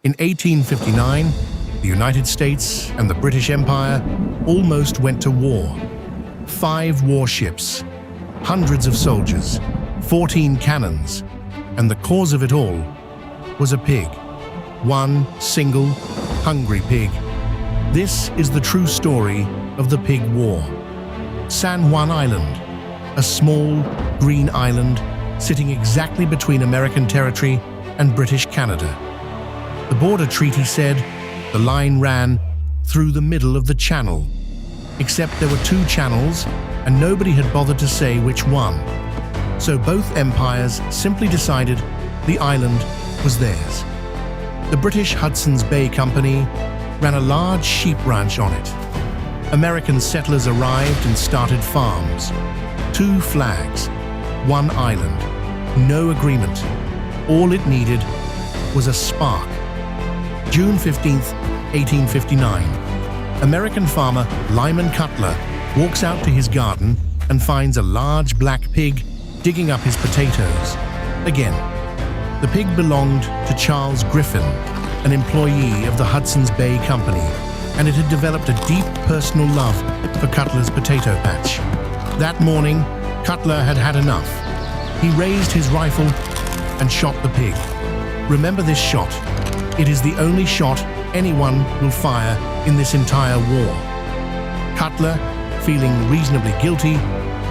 In 1859, the United States and the British Empire almost went to war. 5 warships, hundreds of soldiers, 14 cannons, and the cause of it all was a pig. One single, hungry pig. This is the true story of the Pig War. San Juan Island, a small, green island sitting exactly between American territory and British Canada. The border treaty said the line ran through the middle of the channel, except there were 2 channels and nobody had bothered to say which one. So both empires simply decided the island was theirs. The British Hudson's Bay Company ran a large sheep ranch on it. American settlers arrived and started farms. 2 flags, 1 island, no agreement. All it needed was a spark. June 15th, 1859. American farmer Lyman Cutler walks out to his garden and finds a large black pig digging up his potatoes. Again, the pig belonged to Charles Griffin, an employee of the Hudson's Bay Company, and it had developed a deep personal love for Cutler's potato patch. That morning, Cutler had had enough. He raised his rifle and shot the pig. Remember this shot. It is the only shot anyone will fire in this entire war. Cutler, feeling reasonably guilty,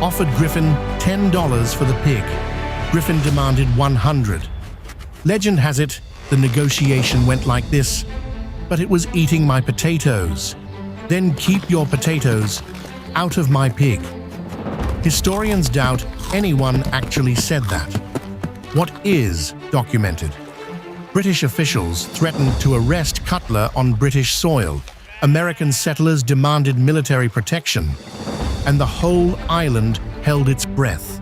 offered Griffin $10 for the pig. Griffin demanded $100. Legend has it the negotiation went like this: "But it was eating my potatoes. Then keep your potatoes out of my pig." Historians doubt anyone actually said that. What is documented? British officials threatened to arrest Cutler on British soil. American settlers demanded military protection, and the whole island held its breath.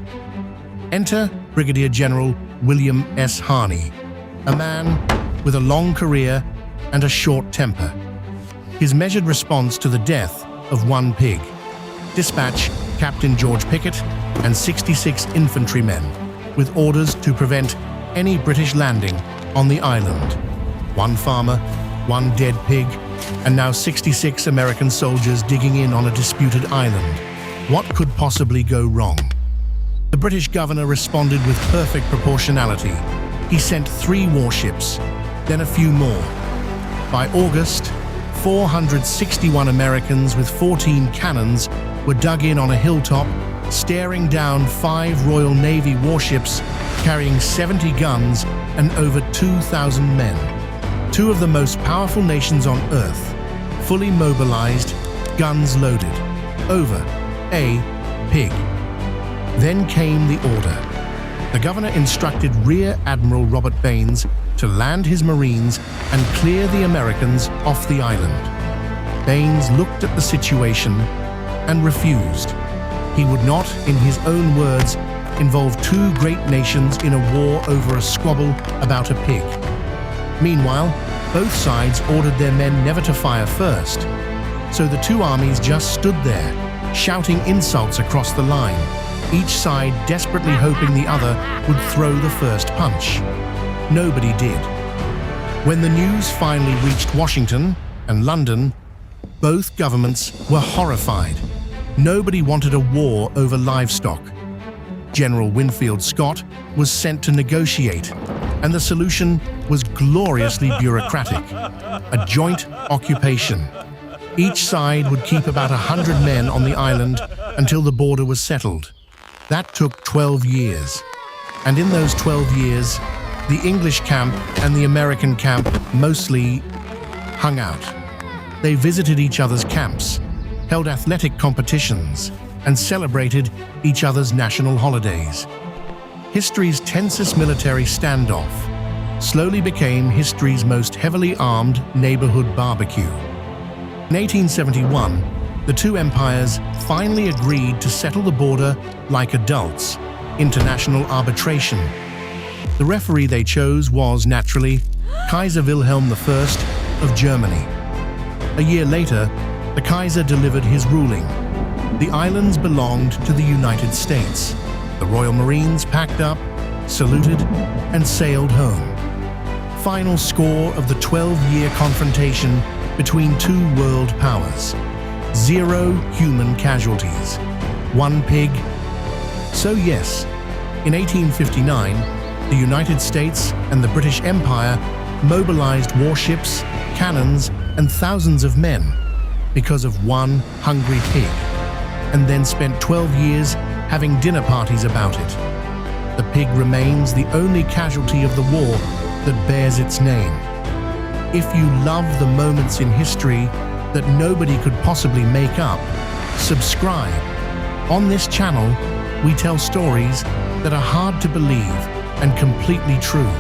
Enter Brigadier General William S. Harney, a man with a long career and a short temper. His measured response to the death of 1 pig. Dispatch Captain George Pickett and 66 infantrymen with orders to prevent any British landing on the island. 1 farmer, 1 dead pig, and now 66 American soldiers digging in on a disputed island. What could possibly go wrong? The British governor responded with perfect proportionality. He sent 3 warships, then a few more. By August, 461 Americans with 14 cannons were dug in on a hilltop, staring down 5 Royal Navy warships carrying 70 guns and over 2,000 men. 2 of the most powerful nations on Earth, fully mobilized, guns loaded. Over a pig. Then came the order. The governor instructed Rear Admiral Robert Baines to land his Marines and clear the Americans off the island. Baines looked at the situation and refused. He would not, in his own words, involve 2 great nations in a war over a squabble about a pig. Meanwhile, both sides ordered their men never to fire first, so the 2 armies just stood there, shouting insults across the line, each side desperately hoping the other would throw the first punch. Nobody did. When the news finally reached Washington and London, both governments were horrified. Nobody wanted a war over livestock. General Winfield Scott was sent to negotiate, and the solution was gloriously bureaucratic: a joint occupation. Each side would keep about 100 men on the island until the border was settled. That took 12 years. And in those 12 years, the English camp and the American camp mostly hung out. They visited each other's camps, held athletic competitions, and celebrated each other's national holidays. History's tensest military standoff slowly became history's most heavily armed neighborhood barbecue. In 1871, the 2 empires finally agreed to settle the border like adults, international arbitration. The referee they chose was, naturally, Kaiser Wilhelm I of Germany. A year later, the Kaiser delivered his ruling. The islands belonged to the United States. The Royal Marines packed up, saluted, and sailed home. final score of the 12-year confrontation between two world powers. 0 human casualties. 1 pig. So yes, in 1859, the United States and the British Empire mobilized warships, cannons, and thousands of men because of one hungry pig, and then spent 12 years having dinner parties about it. The pig remains the only casualty of the war that bears its name. If you love the moments in history that nobody could possibly make up, subscribe. On this channel, we tell stories that are hard to believe and completely true.